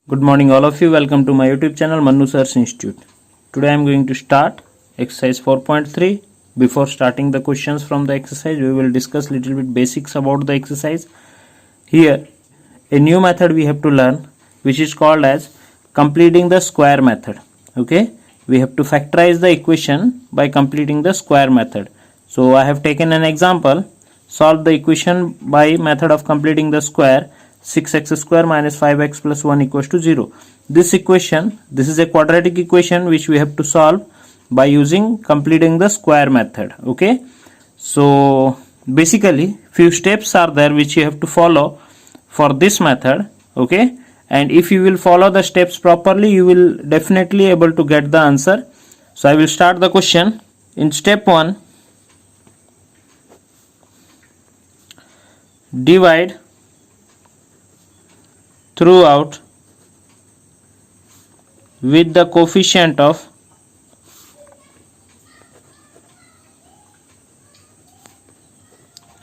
Good morning all of you. Welcome to my YouTube channel Manu Search Institute. Today I am going to start exercise 4.3. Before starting the questions from the exercise, we will discuss little bit basics about the exercise. Here a new method we have to learn, which is called as completing the square method. Okay, we have to factorize the equation by completing the square method. So I have taken an example. Solve the equation by method of completing the square. 6x square minus 5x plus 1 equals to 0. This equation, this is a quadratic equation which we have to solve by using completing the square method. Okay, so basically few steps are there which you have to follow for this method. Okay, and if you will follow the steps properly, you will definitely able to get the answer. So I will start the question. In step 1, divide throughout with the coefficient of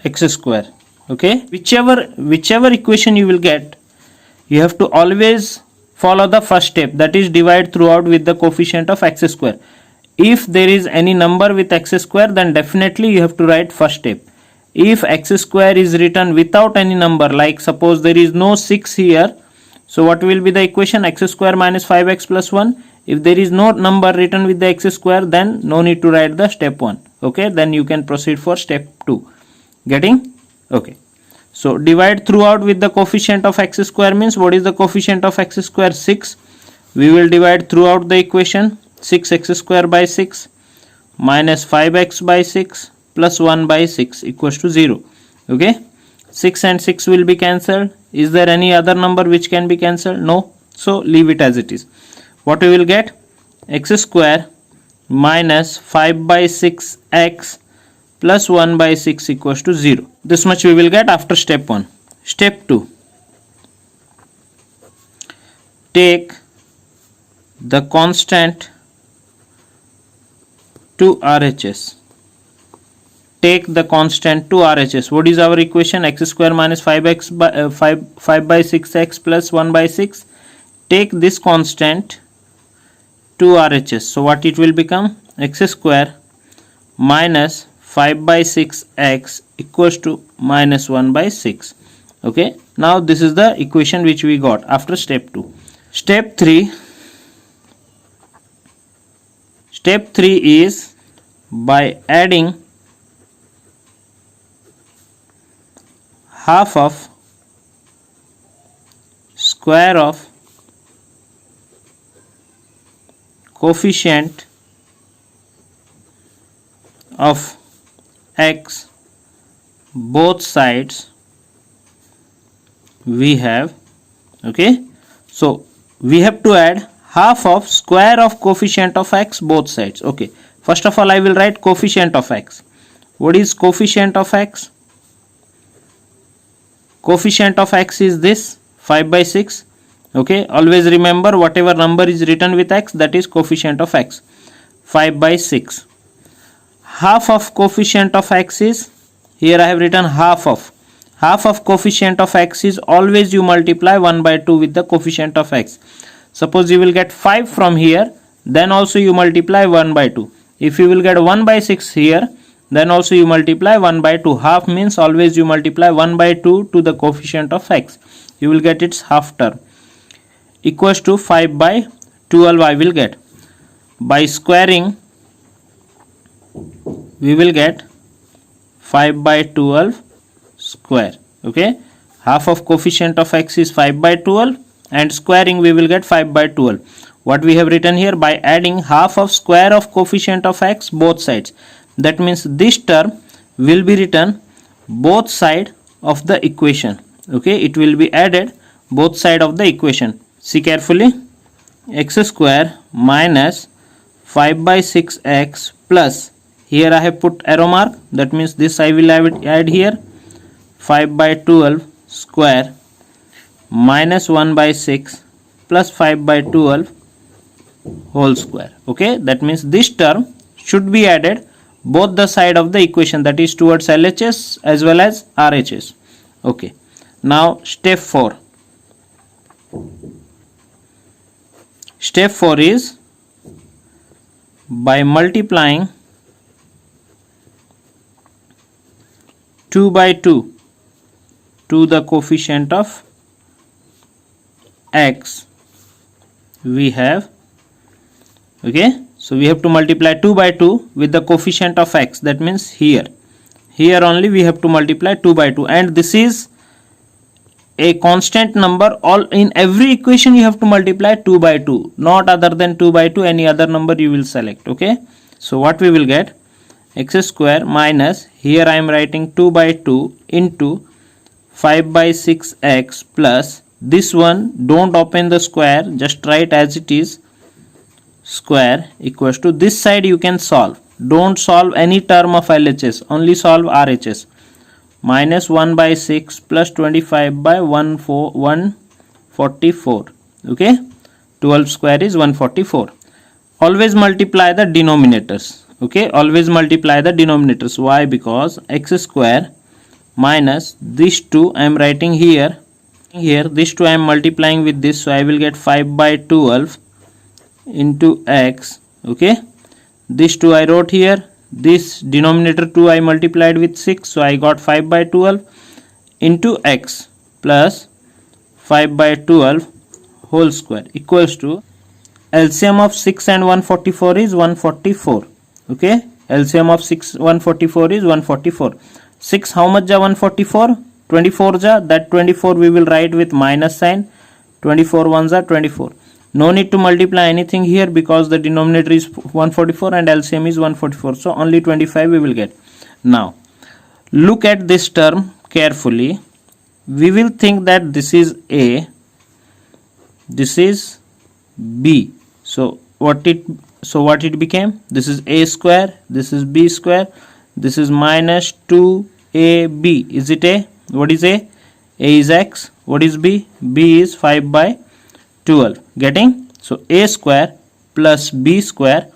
x square. Okay, whichever equation you will get, you have to always follow the first step, that is divide throughout with the coefficient of x square. If there is any number with x square, then definitely you have to write first step. If x square is written without any number, like suppose there is no 6 here, so what will be the equation? X square minus 5x plus 1. If there is no number written with the x square, then no need to write the step 1. Okay, then you can proceed for step 2. Getting? Okay, so divide throughout with the coefficient of x square means, what is the coefficient of x square? 6. We will divide throughout the equation. 6x square by 6 minus 5x by 6 plus 1 by 6 equals to 0. Okay, 6 and 6 will be cancelled. Is there any other number which can be cancelled? No. So leave it as it is. What we will get? X square minus 5 by 6x plus 1 by 6 equals to 0. This much we will get after step 1. Step 2. Take the constant to RHS. Take the constant to RHS. What is our equation? X square minus 5x by 5 by 6x plus 1 by 6. Take this constant to RHS. So what it will become? X square minus 5 by 6x equals to minus 1 by 6. Okay, now this is the equation which we got after step 2. Step 3. Step 3 is by adding half of square of coefficient of x both sides we have. Okay, so we have to add half of square of coefficient of x both sides. Okay, first of all I will write coefficient of x. What is coefficient of x? Coefficient of x is this 5 by 6. Okay, always remember whatever number is written with x, that is coefficient of x. 5 by 6. Half of coefficient of x is, here I have written half of coefficient of x is always you multiply 1 by 2 with the coefficient of x. Suppose you will get 5 from here, then also you multiply 1 by 2. If you will get 1 by 6 here, then also you multiply 1 by 2. Half means always you multiply 1 by 2 to the coefficient of x. You will get its half term. Equals to 5 by 12 I will get. By squaring, we will get 5 by 12 square. Okay, half of coefficient of x is 5 by 12 and squaring we will get 5 by 12. What we have written here? By adding half of square of coefficient of x both sides. That means this term will be written both side of the equation. Okay, it will be added both side of the equation. See carefully. X square minus 5 by 6x plus, here I have put arrow mark, that means this I will add here, 5 by 12 square minus 1 by 6 plus 5 by 12 whole square. Okay, that means this term should be added both the side of the equation, that is towards LHS as well as RHS. Okay, now step 4. Step 4 is by multiplying 2 by 2 to the coefficient of x we have, okay, so we have to multiply 2 by 2 with the coefficient of x, that means here only we have to multiply 2 by 2, and this is a constant number. All in every equation you have to multiply 2 by 2, not other than 2 by 2, any other number you will select, okay. So what we will get, x square minus, here I am writing 2 by 2 into 5 by 6x plus this one, don't open the square, just write as it is, square equals to, this side you can solve, don't solve any term of LHS, only solve RHS, minus 1 by 6 plus 25 by 144, okay, 12 square is 144. Always multiply the denominators, okay, always multiply the denominators. Why? Because x square minus this 2 I am writing here, this 2 I am multiplying with this, so I will get 5 by 12 into x, okay, this 2 I wrote here, this denominator 2 I multiplied with 6, so I got 5 by 12 into x plus 5 by 12 whole square equals to, LCM of 6 and 144 is 144, okay, LCM of 144 is 144. 6 how much ja 144? 24 ja, that 24 we will write with minus sign, 24 ones are 24. No need to multiply anything here because the denominator is 144 and LCM is 144, so only 25 we will get. Now look at this term carefully. We will think that this is A, this is B. So what it became? This is A square, this is B square, this is minus 2AB. Is it A? What is A? A is x. What is B? B is 5 by 12. Getting? So A square plus B square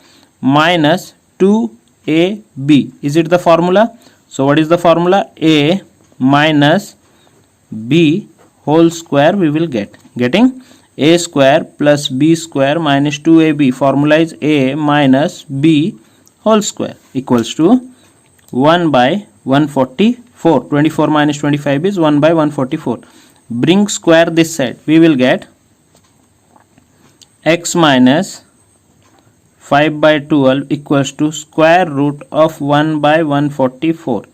minus 2AB. Is it the formula? So what is the formula? A minus B whole square we will get. Getting? A square plus B square minus 2AB. Formula is A minus B whole square equals to 1 by 144. 24 minus 25 is 1 by 144. Bring square this side. We will get x minus 5 by 12 equals to square root of 1 by 144.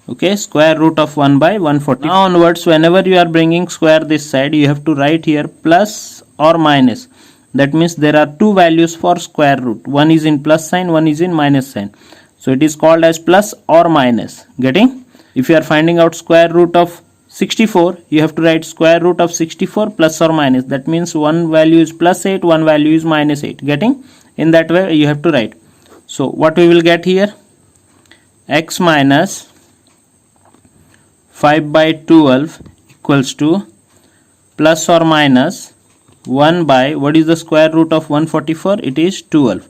Okay, square root of 1 by 140. Now onwards, whenever you are bringing square this side, you have to write here plus or minus. That means there are two values for square root. One is in plus sign, one is in minus sign. So it is called as plus or minus. Getting? If you are finding out square root of 64, you have to write square root of 64 plus or minus. That means one value is plus 8, one value is minus 8. Getting? In that way you have to write. So what we will get here? X minus 5 by 12 equals to plus or minus 1 by, what is the square root of 144? It is 12.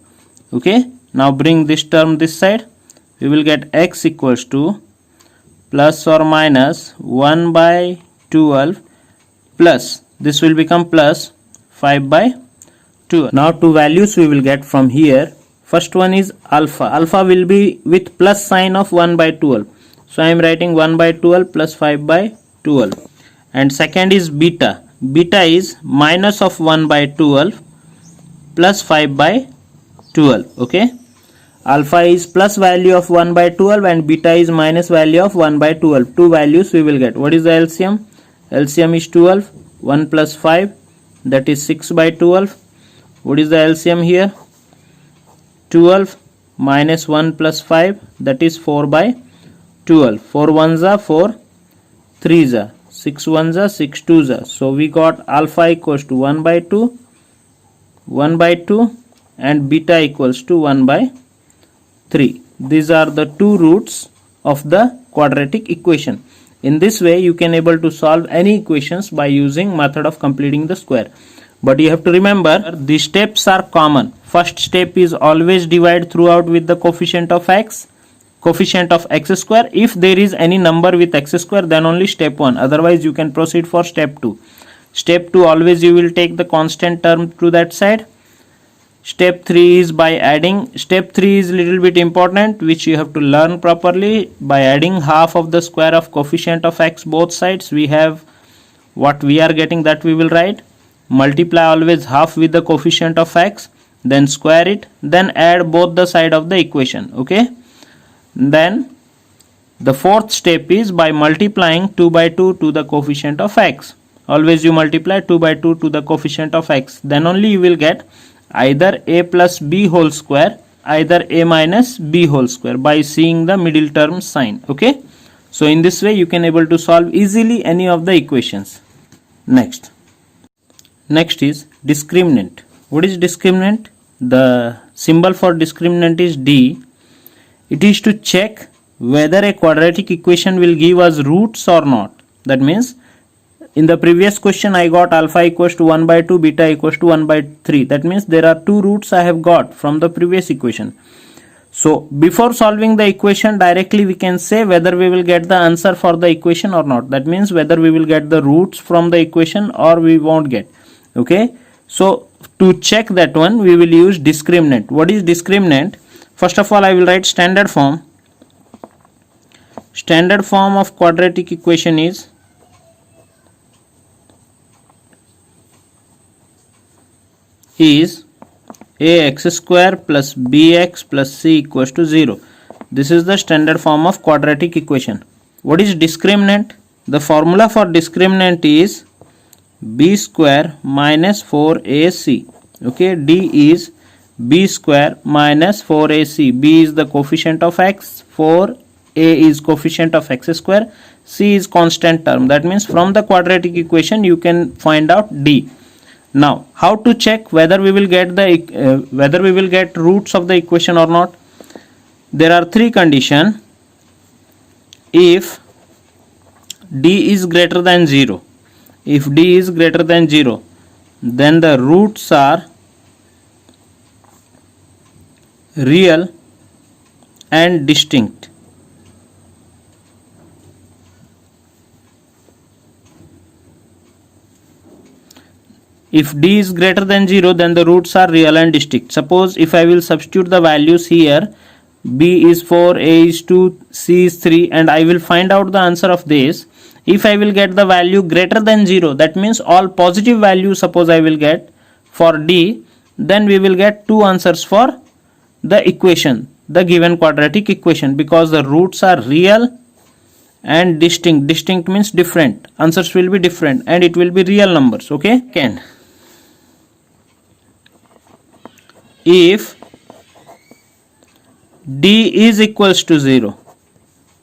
Okay. Now bring this term this side. We will get x equals to plus or minus 1 by 12 plus, this will become plus 5 by 12. Now two values we will get from here. First one is alpha. Alpha will be with plus sign of 1 by 12. So I am writing 1 by 12 plus 5 by 12. And second is beta. Beta is minus of 1 by 12 plus 5 by 12. Okay. Alpha is plus value of 1 by 12 and beta is minus value of 1 by 12. Two values we will get. What is the LCM? LCM is 12. 1 plus 5, that is 6 by 12. What is the LCM here? 12 minus 1 plus 5, that is 4 by 12. 4 ones are 4 3s are 6 ones are 6 2s are. So we got alpha equals to 1 by 2, 1 by 2 and beta equals to 1 by 3. These are the two roots of the quadratic equation. In this way you can able to solve any equations by using method of completing the square. But you have to remember these steps are common. First step is always divide throughout with the coefficient of x square. If there is any number with x square, then only step 1. Otherwise you can proceed for step 2. Step 2, always you will take the constant term to that side. Step 3 is by adding. Step 3 is little bit important, which you have to learn properly. By adding half of the square of coefficient of x both sides, we have what we are getting, that we will write. Multiply always half with the coefficient of x, then square it, then add both the side of the equation. Okay, then the fourth step is by multiplying 2 by 2 to the coefficient of x. Always you multiply 2 by 2 to the coefficient of x, then only you will get either a plus b whole square, either a minus b whole square, by seeing the middle term sign. Okay, so in this way you can able to solve easily any of the equations. Next is discriminant. What is discriminant? The symbol for discriminant is D. It is to check whether a quadratic equation will give us roots or not. That means in the previous question I got alpha equals to 1 by 2, beta equals to 1 by 3. That means there are two roots I have got from the previous equation. So before solving the equation, directly we can say whether we will get the answer for the equation or not. That means whether we will get the roots from the equation or we won't get. Okay, so to check that one we will use discriminant. What is discriminant? First of all I will write standard form. Standard form of quadratic equation is ax square plus bx plus c equals to 0. This is the standard form of quadratic equation. What is discriminant? The formula for discriminant is b square minus 4ac. Okay, d is b square minus 4ac. b is the coefficient of x, 4a is coefficient of x square, c is constant term. That means from the quadratic equation you can find out d. Now how to check whether we will get the roots of the equation or not? There are three conditions. If d is greater than 0, if d is greater than 0, then the roots are real and distinct. If d is greater than 0, then the roots are real and distinct. Suppose if I will substitute the values here, b is 4, a is 2, c is 3, and I will find out the answer of this. If I will get the value greater than 0, that means all positive values suppose I will get for d, then we will get two answers for the equation, the given quadratic equation, because the roots are real and distinct. Distinct means different. Answers will be different and it will be real numbers. Okay, can. If d is equals to 0,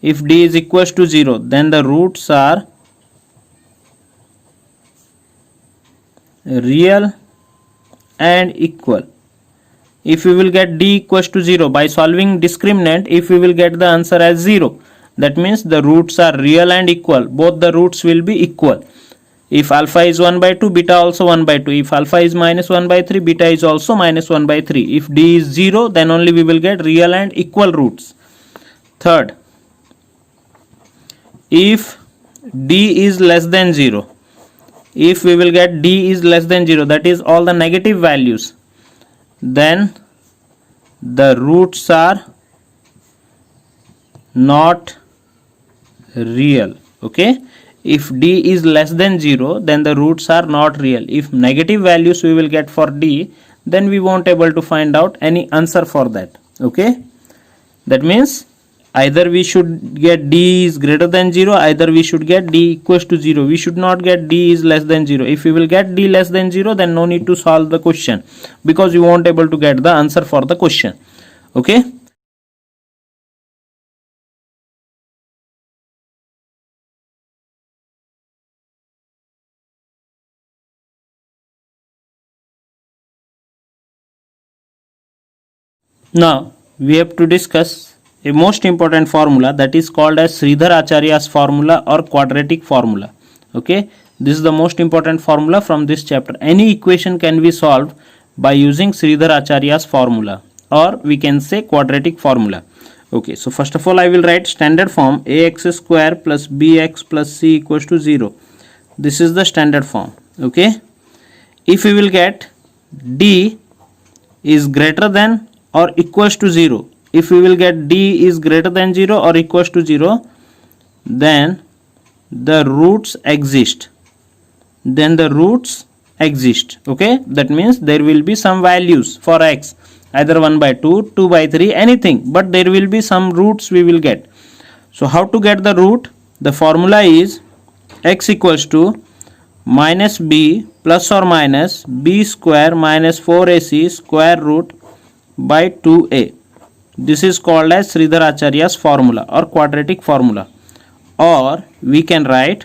if d is equals to 0, then the roots are real and equal. If we will get d equals to 0 by solving discriminant, if we will get the answer as 0, that means the roots are real and equal. Both the roots will be equal. If alpha is 1 by 2, beta also 1 by 2. If alpha is minus 1 by 3, beta is also minus 1 by 3. If d is 0, then only we will get real and equal roots. Third, if d is less than 0, if we will get d is less than 0, that is all the negative values, then the roots are not real. Okay, if d is less than 0, then the roots are not real. If negative values we will get for d, then we won't able to find out any answer for that. Okay, that means either we should get d is greater than 0, either we should get d equals to 0. We should not get d is less than 0. If we will get d less than 0, then no need to solve the question, because you won't able to get the answer for the question. Okay, now we have to discuss a most important formula, that is called as Sridhar Acharya's formula or quadratic formula. Okay, this is the most important formula from this chapter. Any equation can be solved by using Sridhar Acharya's formula, or we can say quadratic formula. Okay, so first of all I will write standard form ax square plus bx plus c equals to 0. This is the standard form. Okay, if we will get d is greater than or equals to 0, if we will get d is greater than 0 or equals to 0, then the roots exist. Okay, that means there will be some values for x, either 1 by 2, 2 by 3, anything, but there will be some roots we will get. So how to get the root? The formula is x equals to minus b plus or minus b square minus 4ac square root by 2a. This is called as Sridhar Acharya's formula or quadratic formula. Or we can write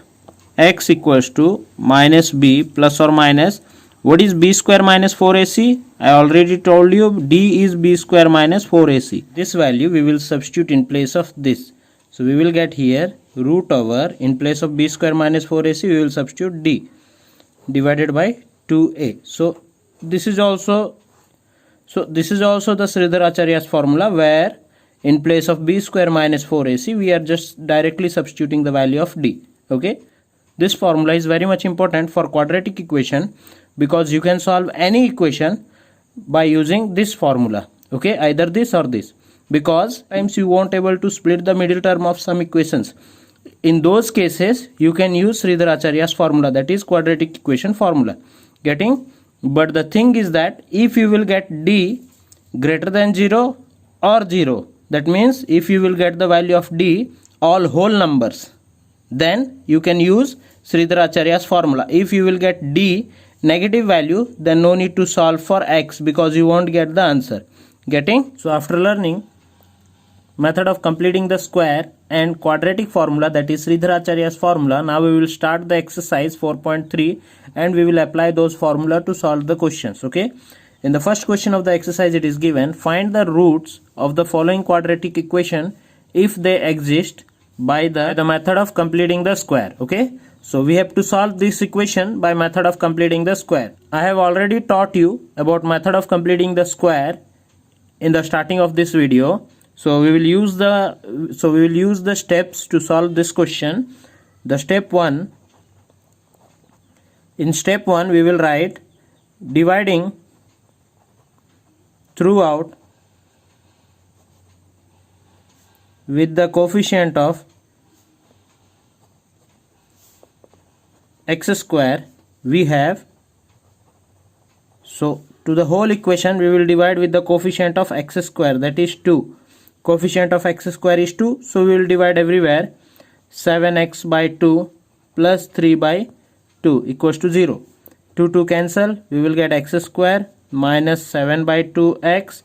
x equals to minus b plus or minus, what is b square minus 4ac? I already told you d is b square minus 4ac. This value we will substitute in place of this. So we will get here root over, in place of b square minus 4ac we will substitute d divided by 2a. So this is also the Sridhar Acharya's formula, where in place of b square minus 4ac we are just directly substituting the value of d. Okay, this formula is very much important for quadratic equation, because you can solve any equation by using this formula. Okay, either this or this, because sometimes you won't able to split the middle term of some equations. In those cases you can use Sridhar Acharya's formula, that is quadratic equation formula. Getting? But the thing is that if you will get d greater than 0 or 0, that means if you will get the value of d all whole numbers, then you can use Sridhar Acharya's formula. If you will get d negative value, then no need to solve for x, because you won't get the answer. Getting? So after learning method of completing the square and quadratic formula, that is Sridhar Acharya's formula, now we will start the exercise 4.3 and we will apply those formula to solve the questions. Okay, in the first question of the exercise it is given, find the roots of the following quadratic equation if they exist by the method of completing the square. Okay, so we have to solve this equation by method of completing the square. I have already taught you about method of completing the square in the starting of this video. So we will use the steps to solve this question. The step 1, in step 1 we will write dividing throughout with the coefficient of x square we have. So to the whole equation we will divide with the coefficient of x square, that is 2. Coefficient of x square is 2, so we will divide everywhere. 7x by 2 plus 3 by 2 equals to 0. 2 cancel, we will get x square minus 7 by 2x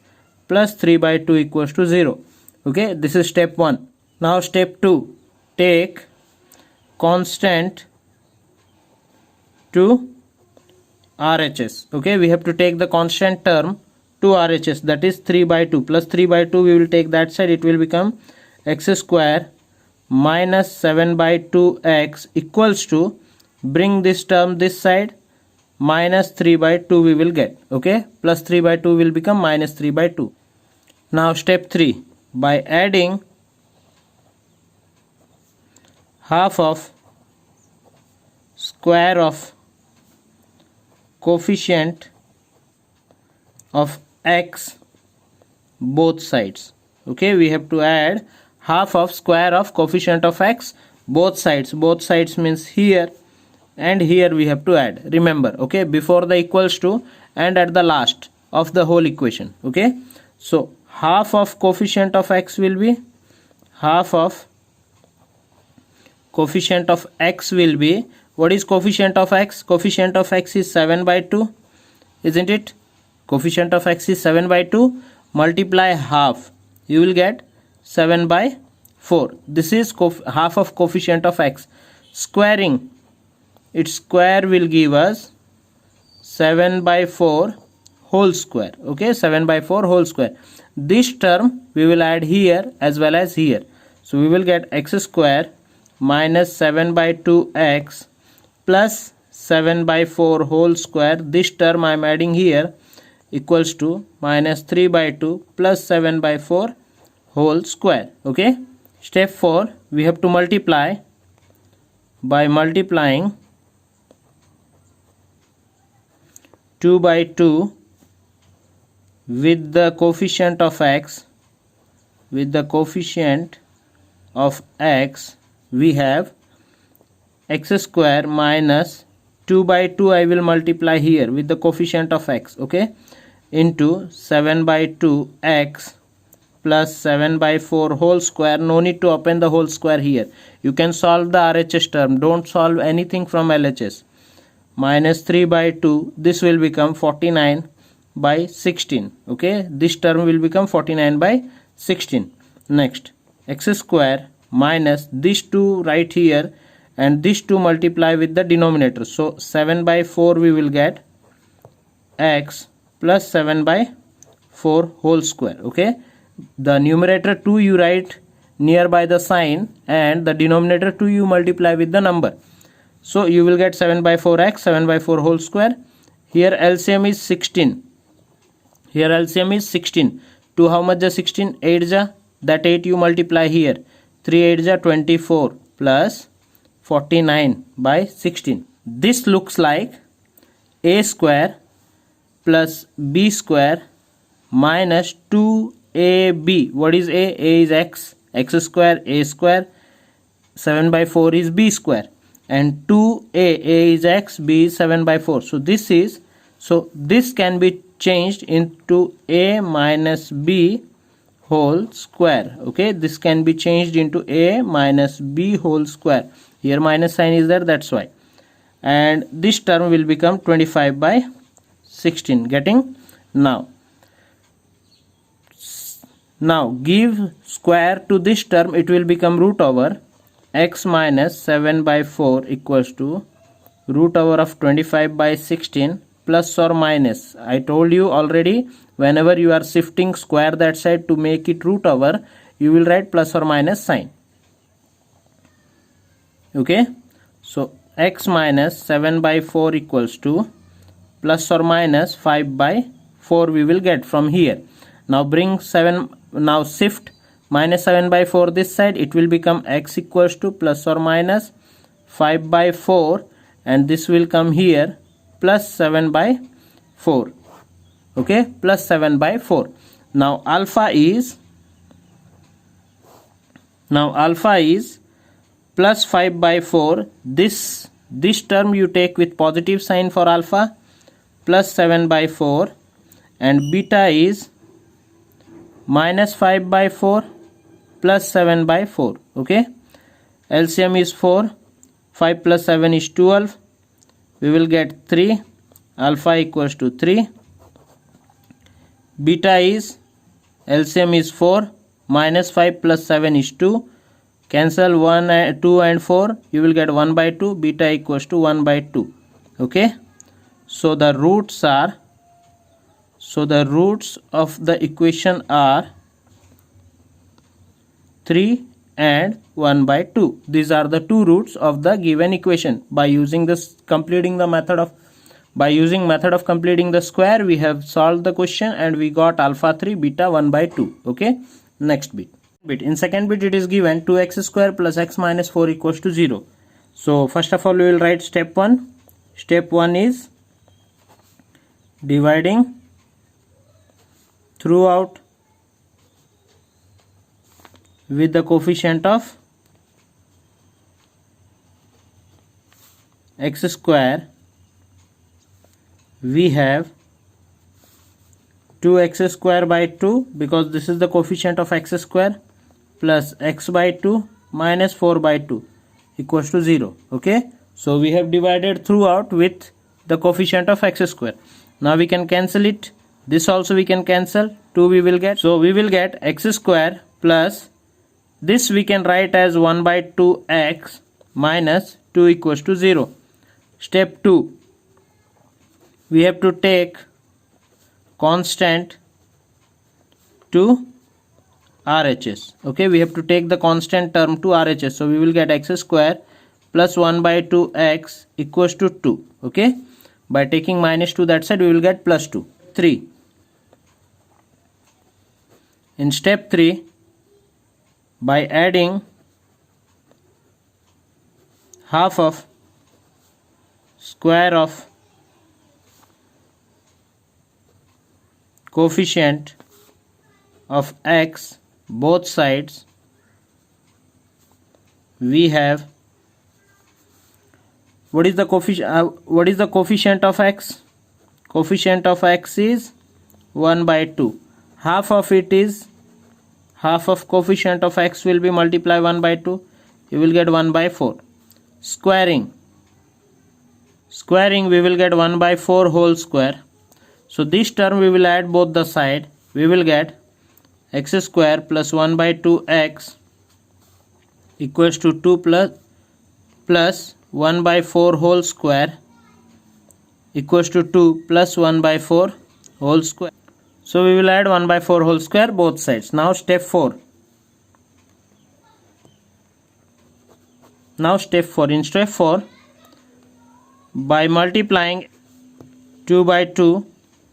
plus 3 by 2 equals to 0. Okay, this is step 1. Now step 2, take constant to RHS. Okay, we have to take the constant term to RHS, that is 3 by 2 plus 3 by 2 we will take that side, it will become x square minus 7 by 2x equals to, bring this term this side, minus 3 by 2 we will get. Okay, plus 3 by 2 will become minus 3 by 2. Now step 3, by adding half of square of coefficient of x both sides. Okay, we have to add half of square of coefficient of x both sides. Both sides means here and here we have to add. Remember, okay, before the equals to and at the last of the whole equation. Okay, so half of coefficient of x will be, half of coefficient of x will be, what is coefficient of x? Coefficient of x is 7 by 2, isn't it? Coefficient of x is 7 by 2, multiply half, you will get 7 by 4. This is half of coefficient of x. Squaring, its square will give us 7 by 4 whole square. Okay, 7 by 4 whole square. This term we will add here as well as here. So we will get x square minus 7 by 2x plus 7 by 4 whole square. This term I am adding here equals to minus 3 by 2 plus 7 by 4 whole square. Okay, step 4, we have to multiply by multiplying 2 by 2 with the coefficient of x, we have x square minus 2 by 2 I will multiply here with the coefficient of x, okay, into 7 by 2 x plus 7 by 4 whole square. No need to open the whole square here. You can solve the RHS term. Don't solve anything from LHS. Minus 3 by 2. This will become 49 by 16. Okay. This term will become 49 by 16. Next. X square minus these two right here. And these two multiply with the denominator. So 7 by 4 we will get x plus 7 by 4 whole square. Okay. The numerator 2 you write nearby the sign and the denominator 2 you multiply with the number. So you will get 7 by 4x, 7 by 4 whole square. Here LCM is 16. Here LCM is 16. 2 how much is 16? 8 ja. That 8 you multiply here. 3 8 ja 24 plus 49 by 16. This looks like a square plus b square minus 2ab. What is a? A is x. X square, a square. 7 by 4 is b square. And 2a, a is x, b is 7 by 4. So this can be changed into a minus b whole square. Okay, this can be changed into a minus b whole square. Here minus sign is there, that's why. And this term will become 25 by 16. Getting? Now give square to this term, it will become root over x minus 7 by 4 equals to root over of 25 by 16 plus or minus. I told you already, whenever you are shifting square that side to make it root over, you will write plus or minus sign. Okay, so x minus 7 by 4 equals to plus or minus 5 by 4 we will get from here. Now bring 7, now shift minus 7 by 4 this side, it will become x equals to plus or minus 5 by 4 and this will come here plus 7 by 4. Okay, plus 7 by 4. Now alpha is plus 5 by 4. This term you take with positive sign for alpha, plus 7 by 4, and beta is minus 5 by 4 plus 7 by 4. Okay, LCM is 4. 5 plus 7 is 12. We will get 3. Alpha equals to 3. Beta is LCM is 4. Minus 5 plus 7 is 2. Cancel 1, 2 and 4. You will get 1 by 2. Beta equals to 1 by 2. Okay. So the roots of the equation are 3 and 1 by 2. These are the two roots of the given equation. By using method of completing the square, we have solved the question and we got alpha 3, beta 1 by 2. Okay. Next bit. In second bit it is given 2x square plus x minus 4 equals to 0. So first of all we will write step 1. Step 1 is dividing throughout with the coefficient of x square. We have 2x square by 2 because this is the coefficient of x square plus x by 2 minus 4 by 2 equals to 0. Okay, so we have divided throughout with the coefficient of x square. Now we can cancel it. This also we can cancel. 2 we will get. So we will get x square plus this we can write as 1 by 2x minus 2 equals to 0. Step 2. We have to take constant to RHS. Okay, we have to take the constant term to RHS. So we will get x square plus 1 by 2x equals to 2. Okay, by taking minus 2 that side we will get plus 2. 3. In step 3, by adding half of square of coefficient of x both sides, we have, what is the coefficient of x? Coefficient of x is 1 by 2. Half of coefficient of x will be multiply 1 by 2. You will get 1 by 4. Squaring we will get 1 by 4 whole square. So this term we will add both the side. We will get x square plus 1 by 2x equals to 2 plus 1 by 4 whole square equals to 2 plus 1 by 4 whole square. So we will add 1 by 4 whole square both sides. Now step 4. In step 4, by multiplying 2 by 2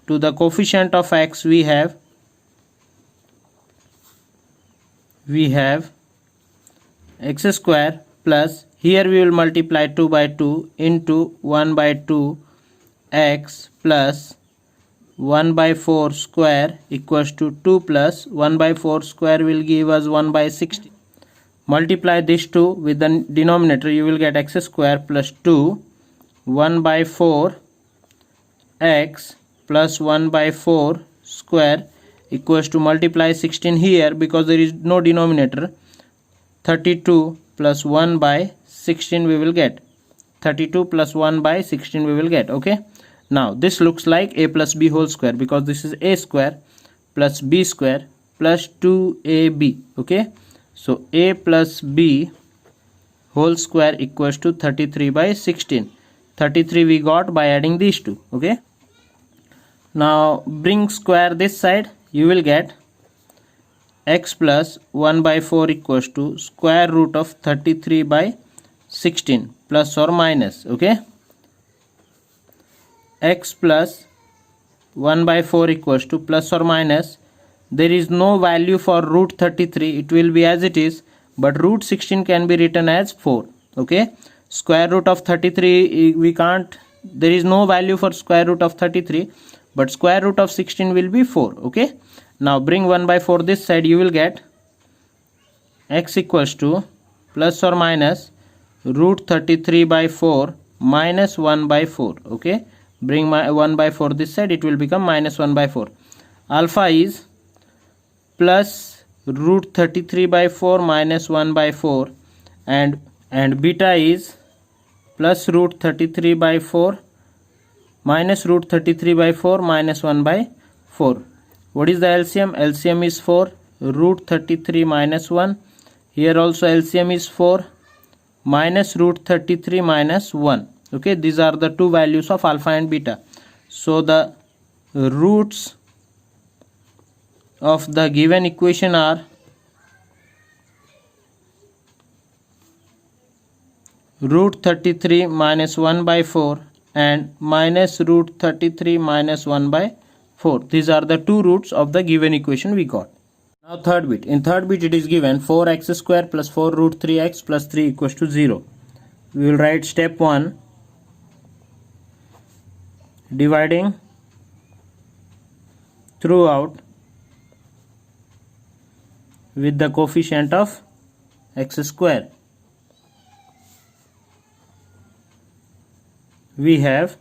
to the coefficient of x, we have x square plus, here we will multiply 2 by 2 into 1 by 2 x plus 1 by 4 square equals to 2 plus 1 by 4 square will give us 1 by 16. Multiply this 2 with the denominator, you will get x square plus 2 1 by 4 x plus 1 by 4 square equals to, multiply 16 here because there is no denominator, 32 plus 1 by 16 we will get. 32 plus 1 by 16 we will get. Okay. Now this looks like a plus b whole square because this is a square plus b square plus 2ab. Okay. So a plus b whole square equals to 33 by 16. 33 we got by adding these two. Okay. Now bring square this side, you will get x plus 1 by 4 equals to square root of 33 by 16 plus or minus. Okay. X plus 1 by 4 equals to plus or minus, there is no value for root 33, it will be as it is, but root 16 can be written as 4. Okay. Square root of 33 we can't, there is no value for square root of 33, but square root of 16 will be 4. Okay. Now bring 1 by 4 this side, you will get x equals to plus or minus root 33 by 4 minus 1 by 4. Okay. Bring my 1 by 4 this side, it will become minus 1 by 4. Alpha is plus root 33 by 4 minus 1 by 4 and beta is plus root 33 by 4 minus root 33 by 4 minus 1 by 4. What is the LCM? LCM is 4. Root 33 minus 1. Here also LCM is 4 minus root 33 minus 1. Okay, these are the two values of alpha and beta. So the roots of the given equation are root 33 minus 1 by 4 and minus root 33 minus 1 by 4. These are the two roots of the given equation we got. Now third bit. In third bit it is given 4x square plus 4 root 3x plus 3 equals to 0. We will write step 1, dividing throughout with the coefficient of x square. We have,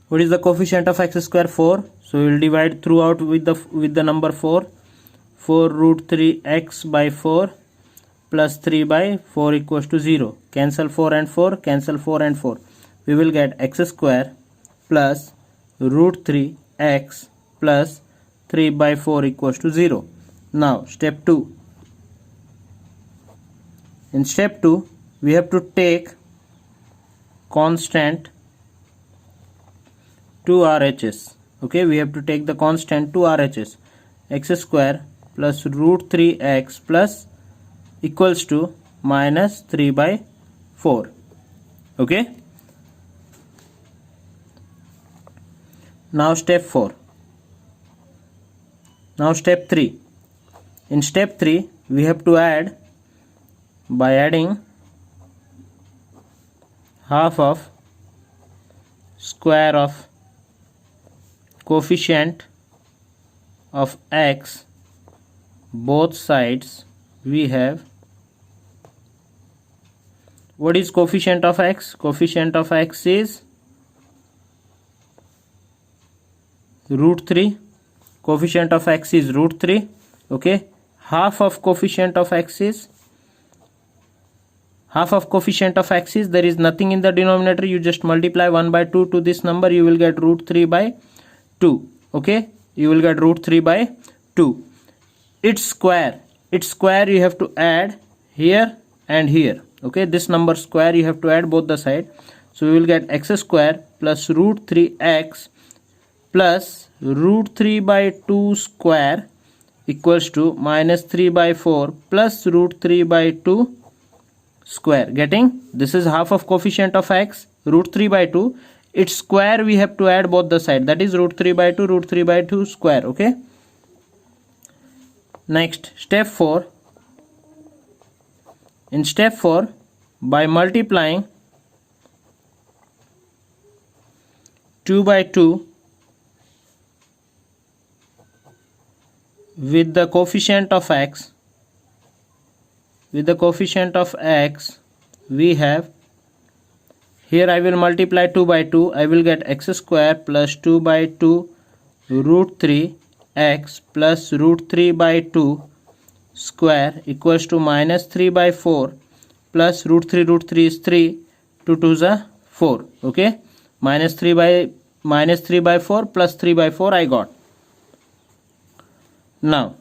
what is the coefficient of x square? 4. So we will divide throughout with the number 4. 4 root 3x by 4 plus 3 by 4 equals to 0. Cancel 4 and 4, cancel 4 and 4. We will get x square plus root 3x plus 3 by 4 equals to 0. Now step 2. In step 2 we have to take constant to RHS. Okay, we have to take the constant to RHS. X square plus root 3x plus equals to minus 3 by 4. Okay. Now step 4. Now step 3. In step 3 we have to add by adding half of square of coefficient of x both sides, we have, what is coefficient of x? Coefficient of x is root 3. Coefficient of x is root 3. Okay, half of coefficient of x is, there is nothing in the denominator. You just multiply 1 by 2 to this number, you will get root 3 by 2. Okay, you will get root 3 by 2. Its square you have to add here and here. Okay, this number square you have to add both the side. So we will get x square plus root 3x plus root 3 by 2 square equals to minus 3 by 4 plus root 3 by 2 square. Getting? This is half of coefficient of x, root 3 by 2. Its square we have to add both the side, that is root 3 by 2, root 3 by 2 square. Okay, next step 4. In step 4, by multiplying 2 by 2 with the coefficient of x, we have, here I will multiply 2 by 2, I will get x square plus 2 by 2 root 3 x plus root 3 by 2 square equals to minus 3 by 4 plus root 3 is 3, 2 2s are 4. Okay, minus 3 by 4 plus 3 by 4 I got. Now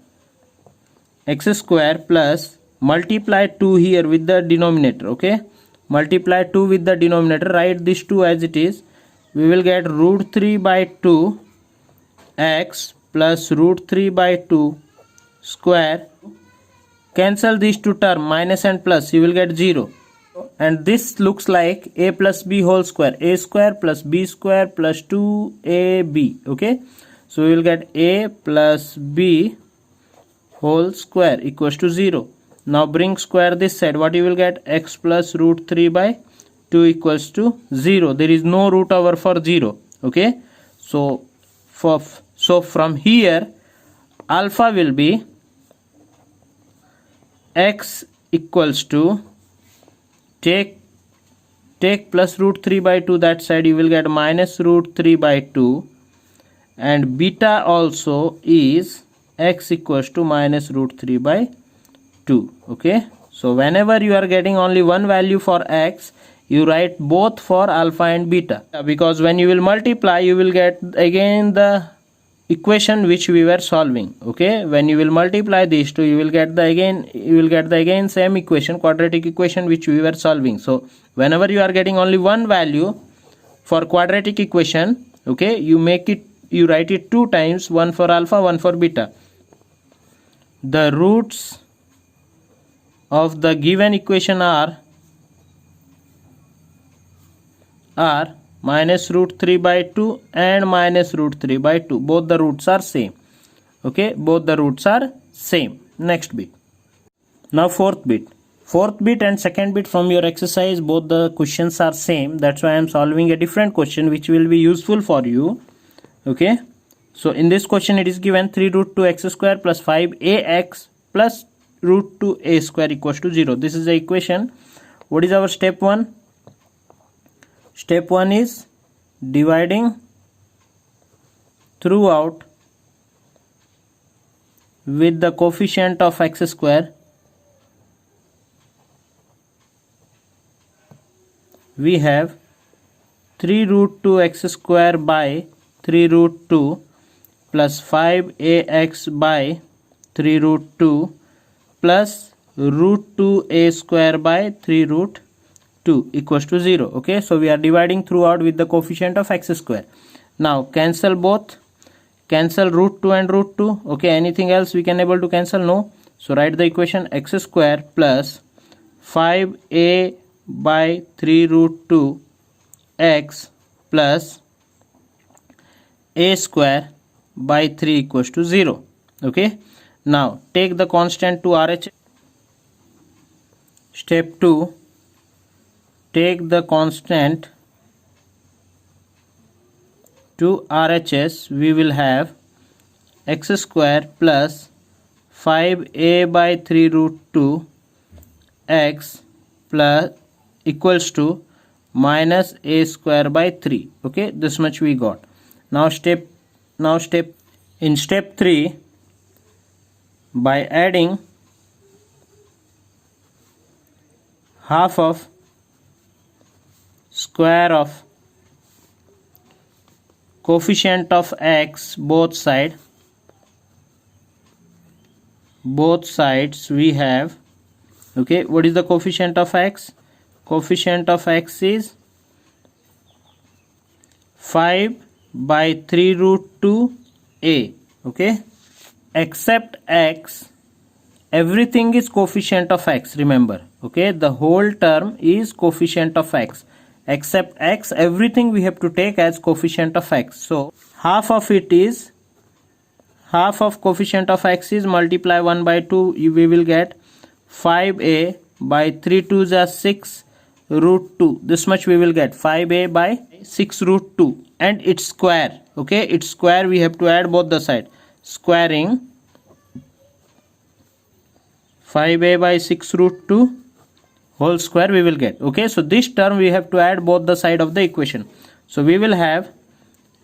x square plus multiply 2 here with the denominator. Okay, multiply 2 with the denominator, write this 2 as it is. We will get root 3 by 2 x plus root 3 by 2 square. Cancel these two terms, minus and plus, you will get 0. And this looks like a plus b whole square, a square plus b square plus 2ab. Okay, so we will get a plus b whole square equals to 0. Now bring square this side, what you will get? X plus root 3 by 2 equals to 0. There is no root over for 0. Okay, so from here alpha will be x equals to, take plus root 3 by 2 that side, you will get minus root 3 by 2, and beta also is x equals to minus root 3 by 2. Okay, so whenever you are getting only one value for x, you write both for alpha and beta, because when you will multiply you will get again the equation which we were solving. Okay, when you will multiply these two, you will get the again same equation, quadratic equation which we were solving. So whenever you are getting only one value for quadratic equation, okay, you write it two times, one for alpha, one for beta. The roots of the given equation are minus root 3 by 2 and minus root 3 by 2. Both the roots are same. Okay, both the roots are same. Next bit. Now fourth bit and second bit from your exercise, both the questions are same. That's why I am solving a different question which will be useful for you. Okay, so in this question it is given 3 root 2 x square plus 5ax plus root 2a square equals to 0. This is the equation. What is our step 1? Step 1 is dividing throughout with the coefficient of x square. We have 3 root 2 x square by 3 root 2 plus 5ax by 3 root 2 plus root 2a square by 3 root 2 equals to 0. Okay, so we are dividing throughout with the coefficient of x square. Now cancel both, cancel root 2 and root 2. Okay, anything else we can able to cancel? No. So write the equation x square plus 5a by 3 root 2 x plus a square by 3 equals to 0. Okay, now take the constant to RHS. Step 2, take the constant to RHS, we will have x square plus 5a by 3 root 2 x plus equals to minus a square by 3. Okay, this much we got. Now in step 3, by adding half of square of coefficient of x both sides we have, okay, what is the coefficient of x? Coefficient of x is 5 by 3 root 2 a. Okay, except x, everything is coefficient of x, remember. Okay, the whole term is coefficient of x. Except x, everything we have to take as coefficient of x. So half of coefficient of x is multiply 1 by 2, we will get 5a by 3 2s are 6 root 2. This much we will get 5a by 6 root 2 and its square. Okay, its square we have to add both the side. Squaring 5a by 6 root 2 whole square we will get. Okay, so this term we have to add both the side of the equation. So we will have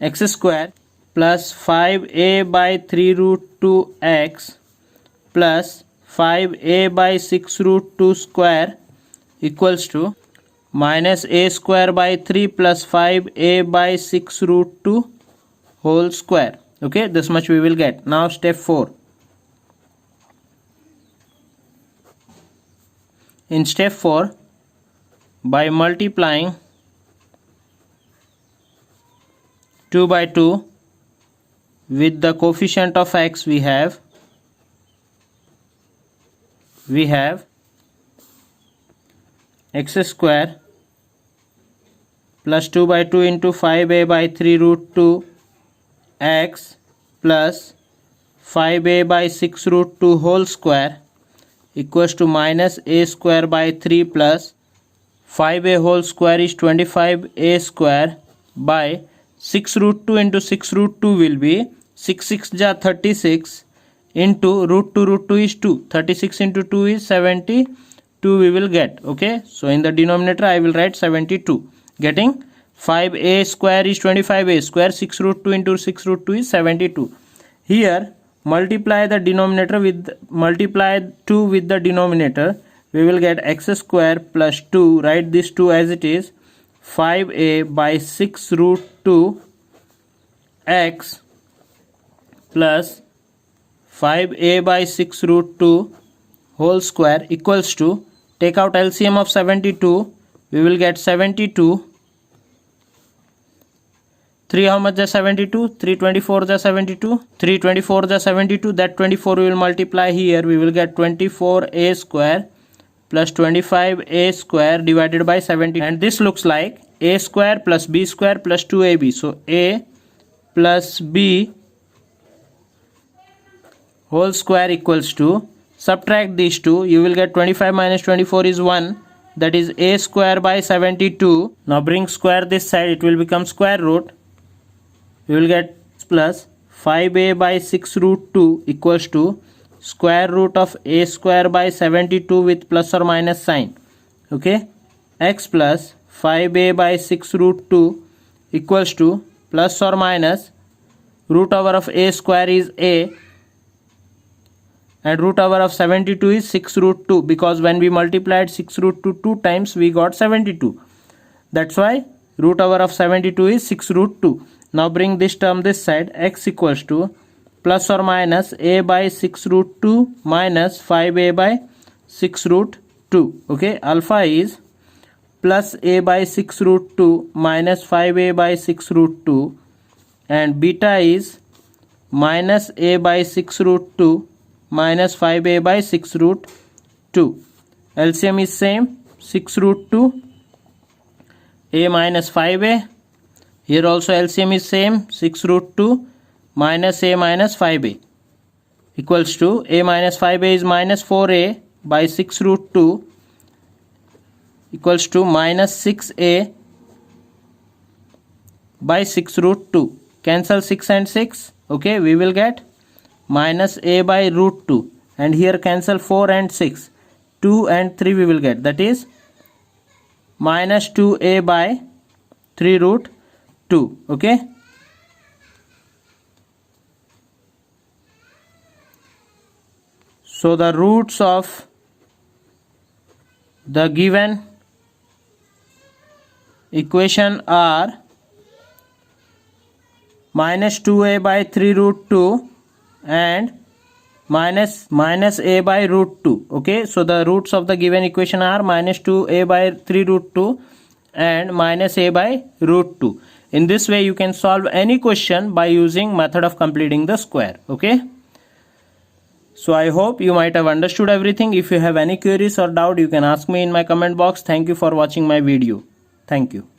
x square plus 5a by 3 root 2 x plus 5a by 6 root 2 square equals to minus a square by 3 plus 5a by 6 root 2 whole square. Okay, this much we will get. Now step 4. In step 4, by multiplying 2 by 2 with the coefficient of x, we have x square plus 2 by 2 into 5a by 3 root 2 x plus 5a by 6 root 2 whole square equals to minus a square by 3 plus 5a whole square is 25a square by 6 root 2 into 6 root 2 will be 6 6 ja 36 into root 2 is 2. 36 into 2 is 72 we will get. Okay, so in the denominator I will write 72, getting 5a square is 25a square, 6 root 2 into 6 root 2 is 72. Here multiply the denominator with multiply 2 with the denominator, we will get x square plus 2, write this 2 as it is, 5a by 6 root 2 x plus 5a by 6 root 2 whole square equals to, take out LCM of 72, we will get 72. 3 how much is 72? 324 is 72. 324 is 72. That 24 we will multiply here. We will get 24a square plus 25a square divided by 70. And this looks like a square plus b square plus 2ab. So a plus b whole square equals to, subtract these two, you will get 25 minus 24 is 1. That is a square by 72. Now bring square this side, it will become square root. We will get plus 5a by 6 root 2 equals to square root of a square by 72 with plus or minus sign. Okay, x plus 5a by 6 root 2 equals to plus or minus root over of a square is a and root over of 72 is 6 root 2, because when we multiplied 6 root 2 2 times we got 72. That's why root over of 72 is 6 root 2. Now bring this term this side, x equals to plus or minus a by 6 root 2 minus 5a by 6 root 2. Okay, alpha is plus a by 6 root 2 minus 5a by 6 root 2 and beta is minus a by 6 root 2 minus 5a by 6 root 2. LCM is same, 6 root 2, a minus 5a. Here also LCM is same, 6 root 2 minus a minus 5a equals to a minus 5a is minus 4a by 6 root 2 equals to minus 6a by 6 root 2. cancel 6 and 6. Okay, we will get minus a by root 2, and here cancel 4 and 6, 2 and 3 we will get, that is minus 2a by 3 root 2. Okay, so the roots of the given equation are minus 2a by 3 root 2 and minus a by root 2. Okay, so the roots of the given equation are minus 2a by 3 root 2 and minus a by root 2. In this way you can solve any question by using method of completing the square. Okay, so I hope you might have understood everything. If you have any queries or doubt, you can ask me in my comment box. Thank you for watching my video. Thank you.